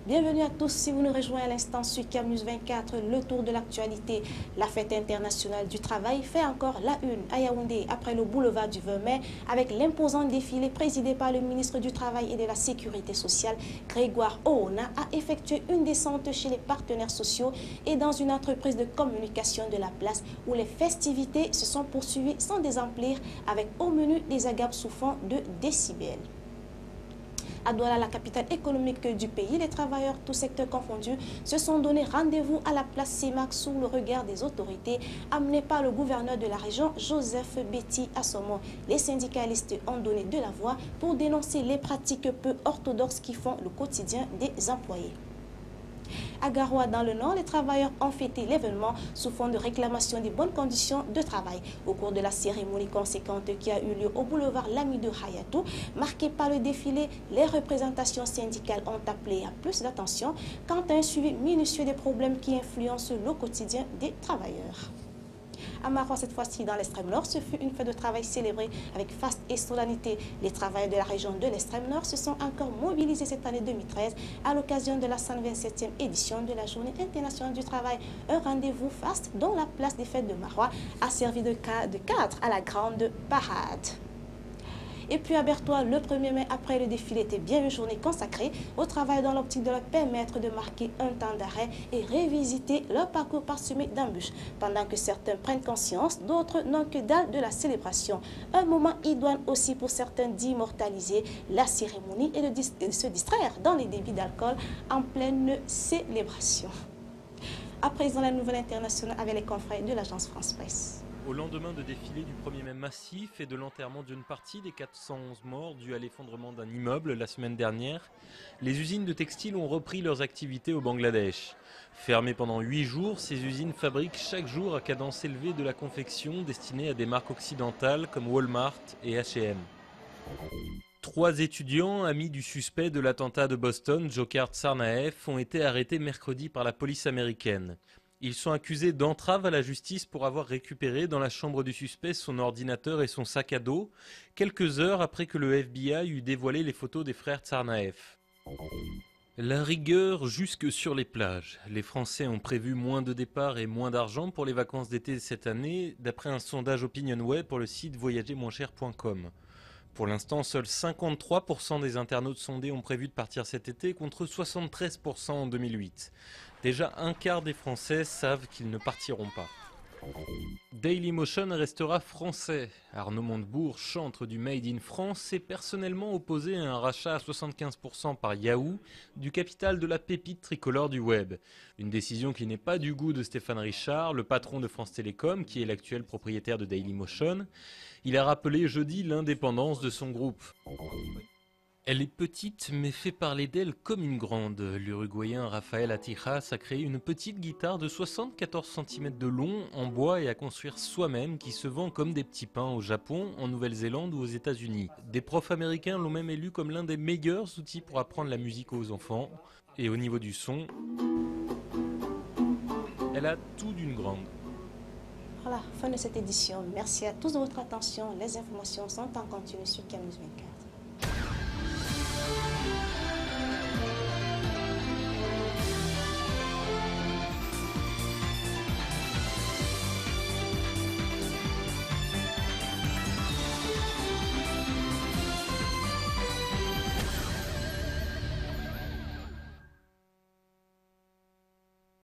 Bienvenue à tous si vous nous rejoignez à l'instant sur Camnews 24, le tour de l'actualité. La fête internationale du travail fait encore la une à Yaoundé après le boulevard du 20 mai avec l'imposant défilé présidé par le ministre du Travail et de la Sécurité sociale, Grégoire Oona, a effectué une descente chez les partenaires sociaux et dans une entreprise de communication de la place où les festivités se sont poursuivies sans désemplir avec au menu des agapes sous fond de décibels. À Douala, la capitale économique du pays, les travailleurs, tous secteurs confondus, se sont donné rendez-vous à la place CEMAC sous le regard des autorités amenées par le gouverneur de la région, Joseph Betty Assomo. Les syndicalistes ont donné de la voix pour dénoncer les pratiques peu orthodoxes qui font le quotidien des employés. À Garoua, dans le Nord, les travailleurs ont fêté l'événement sous fond de réclamation des bonnes conditions de travail. Au cours de la cérémonie conséquente qui a eu lieu au boulevard Lamidou Hayatou, marquée par le défilé, les représentations syndicales ont appelé à plus d'attention quant à un suivi minutieux des problèmes qui influencent le quotidien des travailleurs. À Marois, cette fois-ci dans l'extrême nord, ce fut une fête de travail célébrée avec faste et solennité. Les travailleurs de la région de l'extrême nord se sont encore mobilisés cette année 2013 à l'occasion de la 127e édition de la Journée internationale du travail. Un rendez-vous faste dont la place des fêtes de Marois a servi de cadre à la grande parade. Et puis à Berthois, le 1er mai, après le défilé, était bien une journée consacrée au travail dans l'optique de leur permettre de marquer un temps d'arrêt et révisiter leur parcours parsemé d'embûches. Pendant que certains prennent conscience, d'autres n'ont que dalle de la célébration. Un moment idoine aussi pour certains d'immortaliser la cérémonie et de se distraire dans les débits d'alcool en pleine célébration. À présent, la nouvelle internationale avec les confrères de l'agence France Presse. Au lendemain de défilé du 1er mai massif et de l'enterrement d'une partie des 411 morts dus à l'effondrement d'un immeuble la semaine dernière, les usines de textile ont repris leurs activités au Bangladesh. Fermées pendant 8 jours, ces usines fabriquent chaque jour à cadence élevée de la confection destinée à des marques occidentales comme Walmart et H&M. 3 étudiants, amis du suspect de l'attentat de Boston, Dzhokhar Tsarnaev, ont été arrêtés mercredi par la police américaine. Ils sont accusés d'entrave à la justice pour avoir récupéré dans la chambre du suspect son ordinateur et son sac à dos, quelques heures après que le FBI eut dévoilé les photos des frères Tsarnaev. La rigueur jusque sur les plages. Les Français ont prévu moins de départs et moins d'argent pour les vacances d'été cette année, d'après un sondage OpinionWay pour le site voyagermoincher.com. Pour l'instant, seuls 53% des internautes sondés ont prévu de partir cet été contre 73% en 2008. Déjà un quart des Français savent qu'ils ne partiront pas. Dailymotion restera français. Arnaud Montebourg, chantre du Made in France, s'est personnellement opposé à un rachat à 75% par Yahoo du capital de la pépite tricolore du web. Une décision qui n'est pas du goût de Stéphane Richard, le patron de France Télécom, qui est l'actuel propriétaire de Dailymotion. Il a rappelé jeudi l'indépendance de son groupe. Elle est petite mais fait parler d'elle comme une grande. L'Uruguayen Rafael Atijas a créé une petite guitare de 74 cm de long en bois et à construire soi-même qui se vend comme des petits pains au Japon, en Nouvelle-Zélande ou aux États-Unis. Des profs américains l'ont même élu comme l'un des meilleurs outils pour apprendre la musique aux enfants. Et au niveau du son, elle a tout d'une grande. Voilà, fin de cette édition. Merci à tous de votre attention. Les informations sont en continu sur Camnews 24.